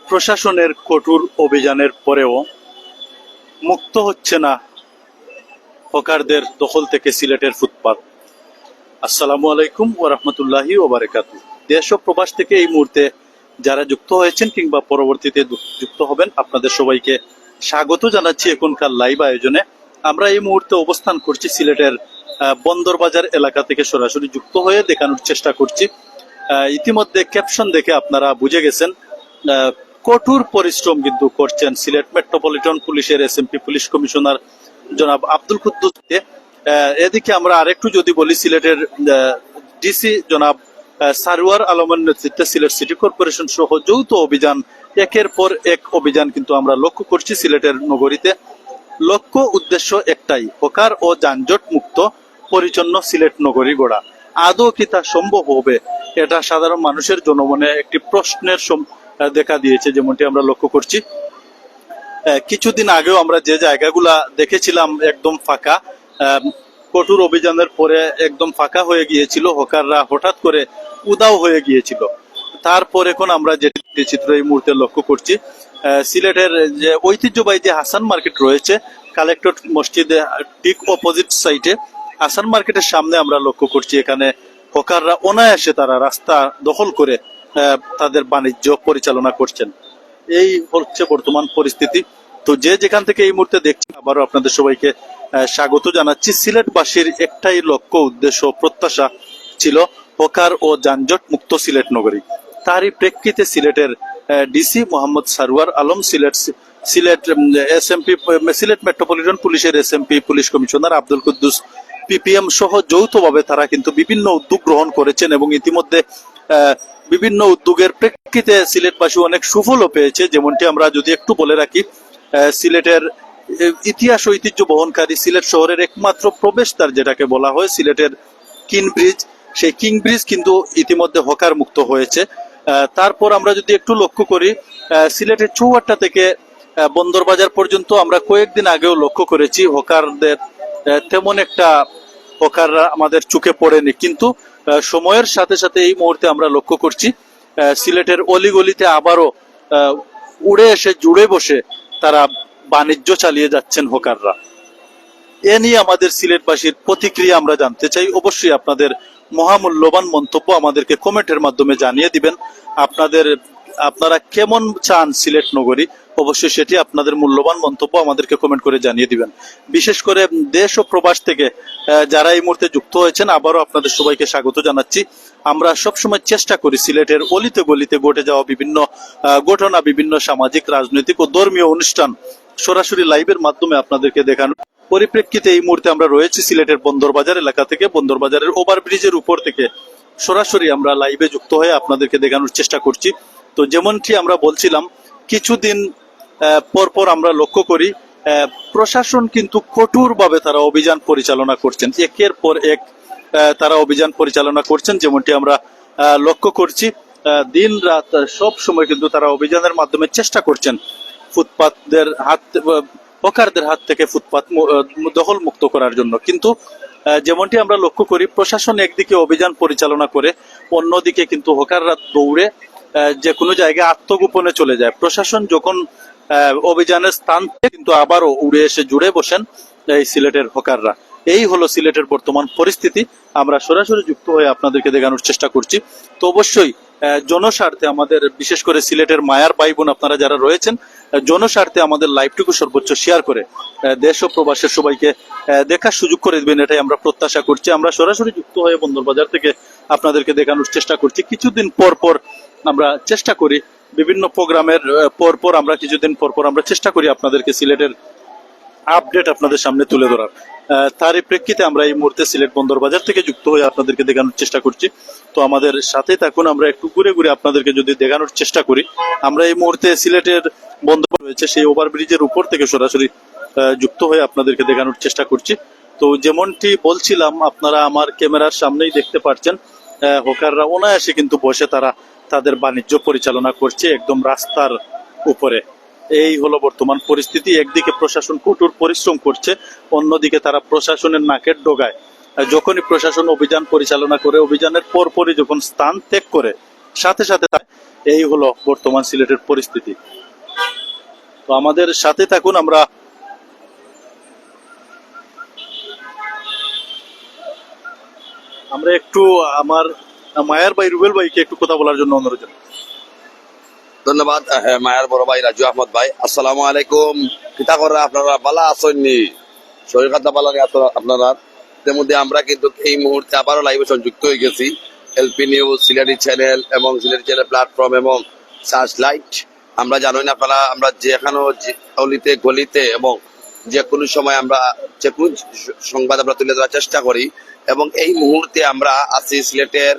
প্রশাসনের কঠোর অভিযানের পরেও মুক্ত হচ্ছে না হকারদের দখল থেকে সিলেটের ফুটপাত। আসসালামু আলাইকুম ওয়া রাহমাতুল্লাহি ওয়া বারাকাতুহু। দেশ ও প্রবাস থেকে এই মুহূর্তে যারা যুক্ত হয়েছেন কিংবা পরবর্তীতে যুক্ত হবেন, আপনাদের সবাইকে স্বাগত জানাচ্ছি এখনকার লাইভ আয়োজনে। আমরা এই মুহূর্তে অবস্থান করছি সিলেটের বন্দরবাজার এলাকা থেকে সরাসরি যুক্ত হয়ে দেখানোর চেষ্টা করছি। ইতিমধ্যে ক্যাপশন দেখে আপনারা বুঝে গেছেন কঠোর পরিশ্রম কিন্তু করছেন সিলেট মেট্রোপলিটন পুলিশের এসএমপি পুলিশ কমিশনার জনাব আব্দুল কুদ্দুস। এদিকে আমরা আরেকটু যদি বলি, সিলেটের ডিসি জনাব সারওয়ার আলমের নেতৃত্বে সিলেট সিটি কর্পোরেশন সহ যৌথ অভিযান, একের পর এক অভিযান কিন্তু আমরা লক্ষ্য করছি সিলেটের নগরীতে। লক্ষ্য উদ্দেশ্য একটাই, হকার ও যানজট মুক্ত পরিচ্ছন্ন সিলেট নগরী গড়া। আদৌ কি তা সম্ভব হবে? এটা সাধারণ মানুষের জনমনে একটি প্রশ্নের দেখা দিয়েছে, যেমনটি আমরা লক্ষ্য করছি। কিছুদিন আগেও আমরা যে জায়গাগুলা দেখেছিলাম একদম ফাঁকা, কঠোর অভিযানের পরে একদম ফাঁকা হয়ে গিয়েছিল, হকাররা হঠাৎ করে উদাও হয়ে গিয়েছিল। তারপর এখন আমরা যে চিত্র এই মুহূর্তে লক্ষ্য করছি, সিলেটের যে ঐতিহ্যবাহী যে হাসান মার্কেট রয়েছে কালেক্টরেট মসজিদে ঠিক অপোজিট সাইডে হাসান মার্কেটের সামনে আমরা লক্ষ্য করছি এখানে হকাররা অনায়াসে তারা রাস্তা দখল করে তাদের বাণিজ্য পরিচালনা করছেন। এই হচ্ছে বর্তমান পরিস্থিতি। তো যে যেখান থেকে এই মুহূর্তে দেখছেন, আবারও আপনাদের সবাইকে স্বাগত জানাচ্ছি। সিলেটবাসীর একটাই লক্ষ্য, উদ্দেশ্য, প্রত্যাশা ছিল হকার ও যানজট মুক্ত সিলেট নগরী। তারই প্রেক্ষিতে সিলেটের DC Mohammad Sarwar Alam, Sylhet SMP Sylhet metropolitan পুলিশের SMP police commissioner Abdul Quddus PPM সহ যৌথভাবে তারা কিন্তু বিভিন্ন উদ্যোগ গ্রহণ করেছেন এবং ইতিমধ্যে বিভিন্ন উদ্যোগের প্রেক্ষিতে সিলেটবাসী অনেক সুফলও পেয়েছে। যেমনটি আমরা যদি একটু বলে রাখি, সিলেটের ইতিহাস ঐতিহ্য বহনকারী সিলেট শহরের একমাত্র প্রবেশদ্বার যেটাকে বলা হয় সিলেটের কিং ব্রিজ, সেই কিং ব্রিজ কিন্তু ইতিমধ্যে হকার মুক্ত হয়েছে। তারপর আমরা যদি একটু লক্ষ্য করি, সিলেটের চৌহাট্টা থেকে বন্দরবাজার পর্যন্ত আমরা কয়েকদিন আগেও লক্ষ্য করেছি হকারদের তেমন একটা হকাররা আমাদের চোখে পড়েনি, কিন্তু সময়ের সাথে সাথে এই মুহূর্তে আমরা লক্ষ্য করছি সিলেটের অলিগলিতে আবারও উড়ে এসে জুড়ে বসে তারা বাণিজ্য চালিয়ে যাচ্ছেন হকাররা। এ নিয়ে আমাদের সিলেটবাসীর প্রতিক্রিয়া আমরা জানতে চাই। অবশ্যই আপনাদের মহামূল্যবান মন্তব্য আমাদেরকে কমেন্টের মাধ্যমে জানিয়ে দিবেন। আপনারা কেমন চান সিলেট নগরী, অবশ্যই সেটি আপনাদের মূল্যবান মন্তব্য আমাদেরকে কমেন্ট করে জানিয়ে দিবেন। বিশেষ করে দেশ ও প্রবাস থেকে যারা এই মুহূর্তে যুক্ত হয়েছেন, আবারও আপনাদের সবাইকে স্বাগত জানাচ্ছি। আমরা সবসময় চেষ্টা করি সিলেটের অলিতে গলিতে ঘটে যাওয়া বিভিন্ন ঘটনা, বিভিন্ন সামাজিক, রাজনৈতিক ও ধর্মীয় অনুষ্ঠান সরাসরি লাইভের মাধ্যমে আপনাদেরকে দেখানো। পরিপ্রেক্ষিতে এই মুহূর্তে আমরা রয়েছি সিলেটের বন্দরবাজার এলাকা থেকে, বন্দরবাজারের ওভারব্রিজের উপর থেকে সরাসরি আমরা লাইভে যুক্ত হয়ে আপনাদেরকে দেখানোর চেষ্টা করছি। তো যেমনটি আমরা বলছিলাম, কিছুদিন পরপর আমরা লক্ষ্য করি প্রশাসন কিন্তু কঠোরভাবে তারা অভিযান পরিচালনা করছেন, একের পর এক তারা অভিযান পরিচালনা করছেন। যেমনটি আমরা লক্ষ্য করছি, দিন রাত সব সময় কিন্তু তারা অভিযানের মাধ্যমে চেষ্টা করছেন ফুটপাতদের হকারদের হাত থেকে ফুটপাত দখল মুক্ত করার জন্য। কিন্তু যেমনটি আমরা লক্ষ্য করি, প্রশাসন একদিকে অভিযান পরিচালনা করে, অন্যদিকে কিন্তু হকাররা দৌড়ে যে কোনো জায়গায় আত্মগোপনে চলে যায়। প্রশাসন যখন অভিযানের স্থান থেকে কিন্তু আবারও উড়ে এসে জুড়ে বসেন এই সিলেটের হকাররা। এই হলো সিলেটের বর্তমান পরিস্থিতি। আমরা সরাসরি যুক্ত হয়ে আপনাদেরকে দেখানোর চেষ্টা করছি। তো অবশ্যই জনস্বার্থে আমাদের, বিশেষ করে সিলেটের মায়ার ভাই বোন আপনারা যারা রয়েছেন, জনস্বার্থে আমাদের লাইভটুকু সর্বোচ্চ শেয়ার করে দেশ ও প্রবাসের সবাইকে দেখার সুযোগ করে দিবেন, এটাই আমরা প্রত্যাশা করছি। আমরা সরাসরি যুক্ত হয়ে বন্দরবাজার থেকে আপনাদেরকে দেখানোর চেষ্টা করছি। কিছুদিন পর পর আমরা চেষ্টা করি বিভিন্ন প্রোগ্রামের পর আমরা কিছুদিন পর আমরা চেষ্টা করি আপনাদেরকে সিলেটের আপডেট আপনাদের সামনে তুলে ধরার। তারই প্রেক্ষিতে আমরা এই মুহূর্তে সিলেট বন্দরবাজার থেকে যুক্ত হয়ে আপনাদেরকে দেখানোর চেষ্টা করছি। তো আমাদের সাথে থাকুন, আমরা একটু ঘুরে ঘুরে আপনাদেরকে যদি দেখানোর চেষ্টা করি। আমরা এই মুহূর্তে সিলেটের বন্দর রয়েছে সেই ওভারব্রিজের উপর থেকে সরাসরি যুক্ত হয়ে আপনাদেরকে দেখানোর চেষ্টা করছি। তো যেমনটি বলছিলাম, আপনারা আমার ক্যামেরার সামনেই দেখতে পাচ্ছেন হকাররা অনায়াসে কিন্তু বসে তারা তাদের বাণিজ্য পরিচালনা করছে একদম রাস্তার উপরে। এই হলো বর্তমান পরিস্থিতি। একদিকে প্রশাসন কঠোর পরিশ্রম করছে, অন্যদিকে তারা প্রশাসনের নাকের ডগায় যখনই প্রশাসন অভিযান পরিচালনা করে, অভিযানের পরপরই যখন স্থান ত্যাগ করে সাথে সাথে এই হলো বর্তমান সিলেটের পরিস্থিতি। তো আমাদের সাথে থাকুন, আমরা একটু আমার মায়ার ভাই রুবেল ভাইকে একটু কথা বলার জন্য অনুরোধ জানাই। ধন্যবাদ। মায়ার বড় ভাই রাজু আহমদ ভাই, আসসালামু আলাইকুম। কিতা করা আপনারা বালা আসেননি? শরীর খাতা বালা আপনারা এর মধ্যে আমরা কিন্তু এই মুহূর্তে আবারও লাইভে সংযুক্ত হয়ে গেছি। এলপি নিউজ, সিলেটি চ্যানেল এবং সিলেটি চ্যানেল প্ল্যাটফর্ম এবং সার্চ লাইট। আমরা জানোই না আপনারা, আমরা যেখানে অলিতে গলিতে এবং যে কোনো সময় আমরা যে কোনো সংবাদ আমরা তুলে ধরার চেষ্টা করি। এবং এই মুহূর্তে আমরা আছি সিলেটের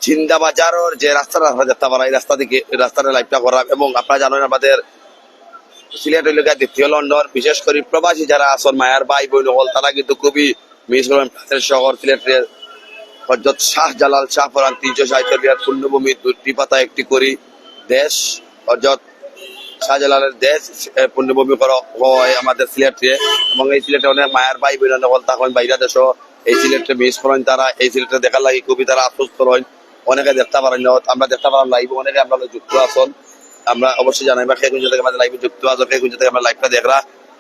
জিন্দা বাজারের যে রাস্তাটা যেতে পারা, এই রাস্তা থেকে রাস্তাটা লাইভটা করা। এবং আপনারা জানেন আমাদের সিলেট এলাকায় দ্বিতীয় লন্ডন, বিশেষ করে প্রবাসী যারা আছেন মায়ার ভাই বোন হল, তারা কিন্তু খুবই মিস করেন শহর সিলেটের হযরত শাহজালাল শাহপরান 347 পূর্ণভূমি, দুটি পাতা একটি করি দেশ, হযরত শাহজালালের দেশ পূর্ণভূমি করা হয় আমাদের সিলেটে। এবং এই সিলেটে অনেক মায়ার ভাই বোন হল তখন বাইরা দেশও এই সিলেটে মিস করেন, তারা এই সিলেটে দেখার লাগে খুবই তারা আশ্বস্ত হয়। অনেকে দেখতে পারেন না, আমরা দেখতে পারলাম লাইভ, অনেকে আমরা যুক্ত আছেন। আমরা অবশ্যই জানাইবা কে কোন থেকে আমাদের লাইভে যুক্ত আছো, কে কোন থেকে আমরা লাইভটা দেখরা।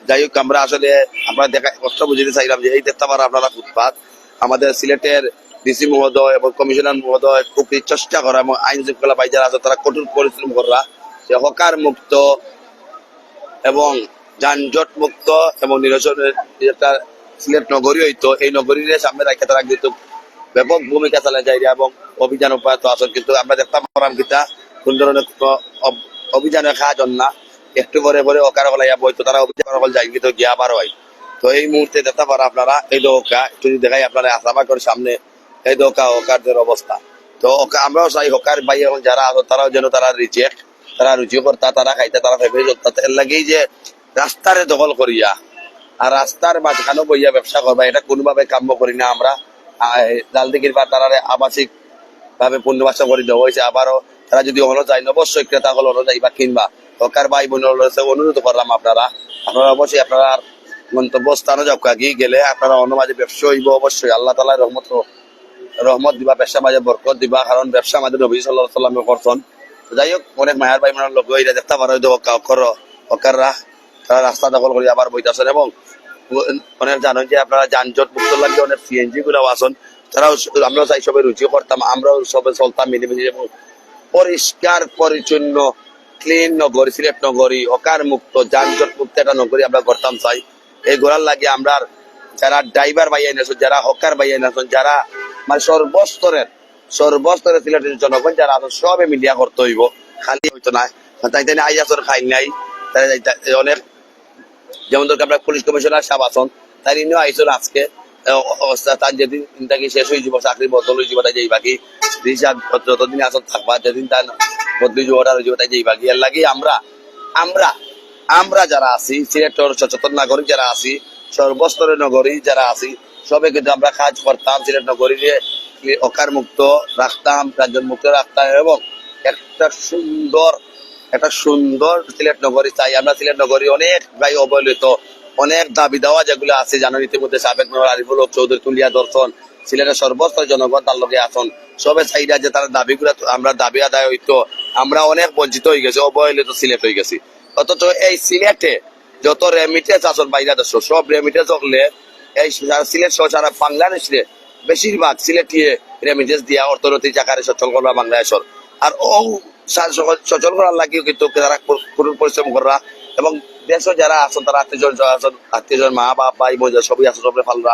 যাই হোক, আমরা আসলে আমরা দেখা কষ্ট বুঝিতে চাইলাম যে এই দেখতে পারা আপনারা ফুটপাত আমাদের সিলেটের ডিসি মহোদয় এবং কমিশনার মহোদয় খুব চেষ্টা করা এবং আইন শৃঙ্খলা বাহিনী যারা আছে তারা কঠোর পরিশ্রম করা যে হকার মুক্ত এবং যানজট মুক্ত এবং নিরসনের একটা সিলেট নগরী হইতো, এই নগরীর সামনে রাখে তারা কিন্তু ব্যাপক ভূমিকা চালা যায় এবং অভিযান অব্যাহত আছে। কিন্তু আমরা দেখতাম কিতা কোন ধরনের অভিযানের কাজ না, একটু পরে পরে অকার হলাইয়া বইতো, তারা অভিযান হল যায় কিন্তু গিয়া আবার হয়। তো এই মুহূর্তে দেখতে পারা আপনারা এই দোকা একটু যদি দেখাই আপনারা আসামাকের সামনে এই দোকা হকারদের অবস্থা। তো আমরাও চাই হকার ভাই এবং যারা আছে তারাও যেন তারা রিজেক্ট, তারা রুচি করতা, তারা খাইতা, তারা ফেভারি চলতা। এর লাগেই যে রাস্তারে দখল করিয়া আর রাস্তার মাঝখানে বইয়া ব্যবসা করবা, এটা কোনোভাবে কাম্য করি না আমরা। লালদিঘির বা তারা আবাসিক ভাবে পূর্ণবাসা করে দেওয়া হয়েছে। আবারও তারা যদি অন্য যায় অবশ্যই ক্রেতা হল অন্য যাই বা কিনবা হকার ভাই বোন অনুরোধ করলাম আপনারা অবশ্যই আপনারা গন্তব্য স্থানে গিয়ে গেলে আপনারা অন্য মাঝে ব্যবসা হইব। অবশ্যই আল্লাহ তাআলা রহমত দিবা, ব্যবসা মাঝে বরকত দিবা, কারণ ব্যবসা আমাদের নবী সাল্লাল্লাহু আলাইহি ওয়াসাল্লাম করছেন। যাই হোক, অনেক মায়ার ভাই বোনের লোক এটা দেখতে পারো হকাররা তারা রাস্তা দখল করে আবার বইতেছেন। এবং অনেক জানেন যে আপনারা যানজট মুক্ত লাগবে, অনেক সিএনজি গুলো আসেন, তারাও আমরাও চাই সবাই রুচি করতাম, আমরাও সবাই চলতাম মিলেমিশে এবং পরিষ্কার পরিচ্ছন্ন ক্লিন নগরী, সিলেট নগরী হকার মুক্ত যানজট মুক্ত একটা নগরী আমরা করতাম চাই। এই গোড়ার লাগে আমরা যারা ড্রাইভার ভাইয়া নেছেন, যারা হকার ভাইয়া নেছেন, যারা মানে সর্বস্তরের সিলেটের জনগণ যারা আছেন সবে মিডিয়া করতে হইব, খালি হইতো না তাই তাই আইয়াসর খাই নাই। অনেক যেমন ধর আপনার পুলিশ কমিশনার সাহেব আছেন, তাই নিয়েও আইসন আজকে অবস্থা তার যেদিন তাকে শেষ হয়ে যাব, চাকরি বদল হয়ে যাব, তাই যাই বাকি যতদিন আসন থাকবা, যেদিন তার বদলি অর্ডার হয়ে যাব, তাই যাই বাকি। এর লাগে আমরা যারা আছি সিলেটের সচেতন নাগরিক যারা আছি, সর্বস্তরের নগরী যারা আছি, সবে কিন্তু আমরা কাজ করতাম সিলেট নগরীরে অকার মুক্ত রাখতাম, যানজট মুক্ত রাখতাম এবং একটা সুন্দর সিলেট নগরী চাই আমরা। সিলেট নগরী অনেক গাই অবহেলিত, অনেক দাবি দেওয়া যেগুলো আছে জানেন, ইতিমধ্যে সাবেক মেয়র আরিফুল হক চৌধুরী তুলিয়া দর্শন সিলেটের সর্বস্তরের জনগণ তার লগে আসন, সবে চাইরা যে তার দাবিগুলো আমরা দাবি আদায় হইতো, আমরা অনেক বঞ্চিত হয়ে গেছি, অবহেলিত সিলেট হয়ে গেছি। অথচ এই সিলেটে যত রেমিটেন্স আসন বাইরা দেশ সব রেমিটেন্স হলে এই সিলেট সহ সারা বাংলাদেশে বেশিরভাগ সিলেটিয়ে রেমিটেন্স দিয়া অর্থনৈতিক আকারে সচল করবা বাংলাদেশের। আর সচল করার লাগিও কিন্তু তারা কঠোর পরিশ্রম করা এবং দেশও যারা আছেন তারা আত্মীয়জন মা বাপ ভাই বোন সবই আছে, সবরে ফালরা।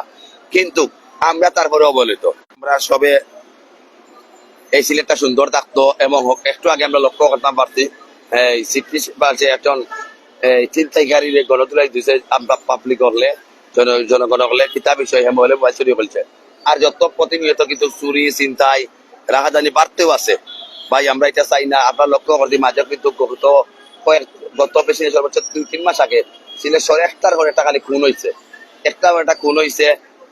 কিন্তু আমরা তারপরে অবহেলিত, আমরা সবে এই সিলেটটা সুন্দর থাকতো। এবং একটু আগে আমরা লক্ষ্য করতাম পারছি একজন চিন্তাইকারী গণতুলাই দিয়েছে আমরা পাবলিক হলে জনগণ হলে কিতাব বিষয় হেম হলে চুরি ফেলছে। আর যত প্রতিনিয়ত কিন্তু চুরি চিন্তাই রাহাজানি বাড়তেও আছে ভাই, আমরা এটা চাই না। আপনার লক্ষ্য করছি মাঝে কিন্তু গত বেশি সর্বোচ্চ 2-3 মাস আগে সিলেট শহরে একটার করে একটা খালি খুন হয়েছে, একটা খুন হয়েছে।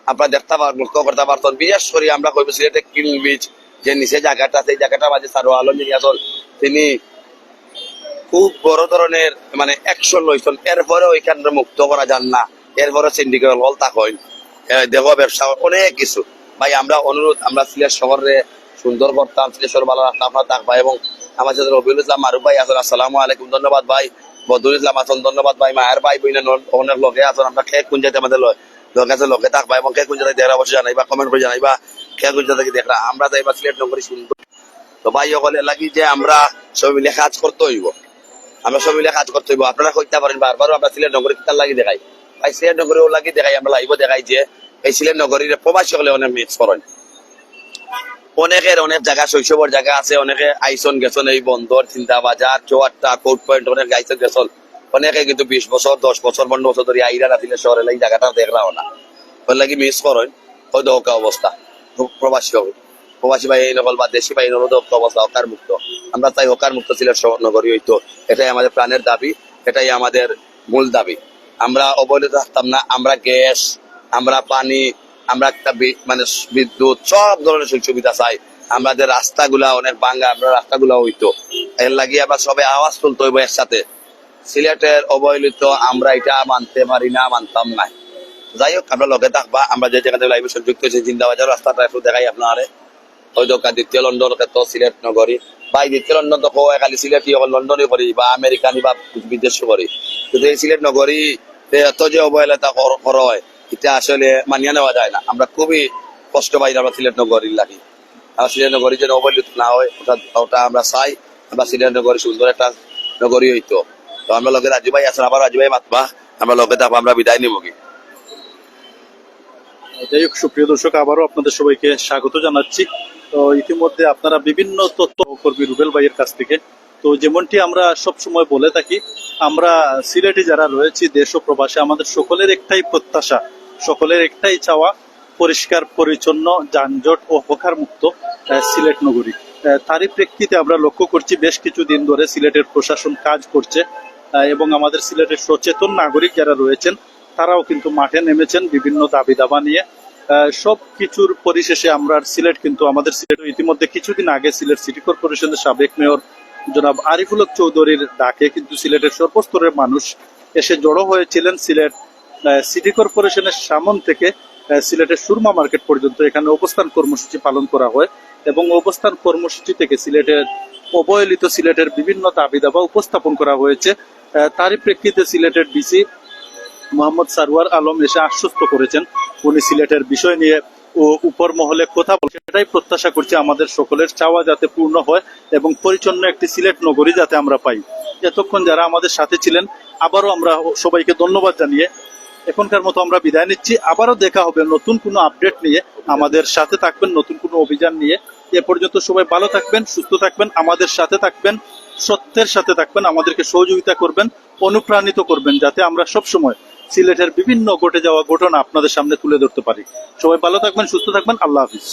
আপনারা দেখতে লক্ষ্য করতে পারতেন। বিশেষ করে আমরা কইব সিলেটে কিং বিচ যে নিচে জায়গাটা, সেই জায়গাটার মাঝে সারোয়ার আলম যিনি আসল তিনি খুব বড় ধরনের মানে অ্যাকশন লইছেন। এরপরে ওইখানে মুক্ত করা যান না, এরপরে সিন্ডিকেট হল তা হয় দেহ ব্যবসা অনেক কিছু। ভাই আমরা অনুরোধ, আমরা সিলেট শহরে সুন্দর করতাম, সিলেটের ভালো রাখতাম আপনার তাক ভাই। এবং আমার সাথে রবিউল ইসলাম মারুফ ভাই আছেন, আসসালামু আলাইকুম, ধন্যবাদ ভাই। বদরুল ইসলাম আছেন, ধন্যবাদ ভাই। মায়ের ভাই বইনা অনেক লোকে আছেন, আমরা খেয়ে কোন যাইতে আমাদের লোক আছে, লোকে থাক ভাই। এবং কে কোন জায়গায় দেখরা অবশ্যই জানাইবা, কমেন্ট করে জানাইবা কে কোন জায়গায় দেখরা। আমরা যাইবা সিলেট নগরী সুন্দর। তো ভাই সকলে লাগি যে আমরা সবাই মিলে কাজ করতে হইব, আমরা সবাই মিলে কাজ করতে হইব। আপনারা কইতে পারেন বারবারও আমরা সিলেট নগরী কিতার লাগি দেখাই, ভাই সিলেট নগরীও লাগি দেখাই, আমরা লাইভও দেখাই যে এই সিলেট নগরীর প্রবাসী হলে অনেক মিক্স করেন। অনেকের অনেক জায়গা শৈশবের জায়গা আছে, অনেকে আইসন গেছন এই বন্দর, চিন্তা বাজার, চৌয়াট্টা, কোর্ট পয়েন্ট, অনেক আইসন গেছন। অনেকে কিন্তু 20 বছর 10 বছর 15 বছর ধরে আইরা রাতিলে শহরে এই জায়গাটা দেখলাম না, ওর লাগি মিস করেন। হয়তো ওকা অবস্থা প্রবাসী হবে, প্রবাসী ভাই এই নকল বা দেশি ভাই নকল অবস্থা হকার মুক্ত। আমরা চাই হকার মুক্ত সিলেট নগরী হইতো, এটাই আমাদের প্রাণের দাবি, এটাই আমাদের মূল দাবি। আমরা অবহেলিত থাকতাম না, আমরা গ্যাস, আমরা পানি, আমরা একটা মানে বিদ্যুৎ, সব ধরনের সুযোগ সুবিধা চাই। আমাদের রাস্তাগুলা অনেক ভাঙ্গা, আমরা রাস্তাগুলা হইতো, এর লাগি আবার সবাই আওয়াজ তুলতে হইব একসাথে। সিলেটের অবহেলিত আমরা এটা মানতে পারি না, মানতাম না। যাই হোক, আমরা লগে থাকবা, আমরা যে জায়গাতে লাইভে সংযুক্ত হয়েছি জিন্দাবাজার রাস্তাটা একটু দেখাই আপনারে। হয়তো দ্বিতীয় লন্ডন তো সিলেট নগরী ভাই, দ্বিতীয় লন্ডন তো খালি সিলেট লন্ডনে করি বা আমেরিকানি বা বিদেশ করি, কিন্তু এই সিলেট নগরী এত যে অবহেলিত করা হয় এটা আসলে মানিয়ে নেওয়া যায় না। আমরা খুবই কষ্ট পাই আমরা সিলেট নগরীর লাগি। আর সিলেট নগরী যেন অবহেলিত না হয় ওটা আমরা চাই। আমরা সিলেট নগরী সুন্দর একটা নগরী হইতো। তো আমরা লগে রাজু ভাই আছেন, আবার রাজু ভাই মাতবা, আমরা লগে থাকবো, আমরা বিদায় নিব কি। যাই হোক, সুপ্রিয় দর্শক, আবারও আপনাদের সবাইকে স্বাগত জানাচ্ছি। তো ইতিমধ্যে আপনারা বিভিন্ন তথ্য কর্মী রুবেল ভাইয়ের কাছ থেকে, তো যেমনটি আমরা সব সময় বলে থাকি, আমরা সিলেটে যারা রয়েছি দেশ ও প্রবাসে, আমাদের সকলের একটাই প্রত্যাশা, সকলের একটাই চাওয়া, পরিষ্কার পরিচ্ছন্ন, যানজট ও হকার মুক্ত সিলেট নগরী। তারই প্রেক্ষিতে আমরা লক্ষ্য করছি বেশ কিছুদিন ধরে সিলেটের প্রশাসন কাজ করছে এবং আমাদের সিলেটের সচেতন নাগরিক যারা রয়েছেন তারাও কিন্তু মাঠে নেমেছেন বিভিন্ন দাবি দাবা নিয়ে। সব কিছুর পরিশেষে আমরা সিলেট কিন্তু আমাদের সিলেট ইতিমধ্যে কিছুদিন আগে সিলেট সিটি কর্পোরেশনের সাবেক মেয়র জনাব আরিফুল হক চৌধুরীর ডাকে কিন্তু সিলেটের সর্বস্তরের মানুষ এসে জড়ো হয়েছিলেন সিলেট সিটি কর্পোরেশনের সামন থেকে সিলেটের সুরমা মার্কেট পর্যন্ত। এখানে অবস্থান কর্মসূচি পালন করা হয় এবং অবস্থান কর্মসূচি থেকে সিলেটের অবহেলিত সিলেটের বিভিন্ন দাবি দাবা উপস্থাপন করা হয়েছে। তারই প্রেক্ষিতে সিলেটের ডিসি মোহাম্মদ সারওয়ার আলম এসে আশ্বস্ত করেছেন উনি সিলেটের বিষয় নিয়ে ও উপর মহলে কথা বলছেন। সেটাই প্রত্যাশা করছি আমাদের সকলের চাওয়া যাতে পূর্ণ হয় এবং পরিচ্ছন্ন একটি সিলেট নগরী যাতে আমরা পাই। এতক্ষণ যারা আমাদের সাথে ছিলেন আবারও আমরা সবাইকে ধন্যবাদ জানিয়ে এখনকার মতো আমরা বিদায় নিচ্ছি। আবারও দেখা হবে নতুন কোনো আপডেট নিয়ে, আমাদের সাথে থাকবেন নতুন কোনো অভিযান নিয়ে। এ পর্যন্ত সবাই ভালো থাকবেন, সুস্থ থাকবেন, আমাদের সাথে থাকবেন, সত্যের সাথে থাকবেন, আমাদেরকে সহযোগিতা করবেন, অনুপ্রাণিত করবেন যাতে আমরা সবসময় সিলেটের বিভিন্ন ঘটে যাওয়া ঘটনা আপনাদের সামনে তুলে ধরতে পারি। সবাই ভালো থাকবেন, সুস্থ থাকবেন, আল্লাহ হাফিজ।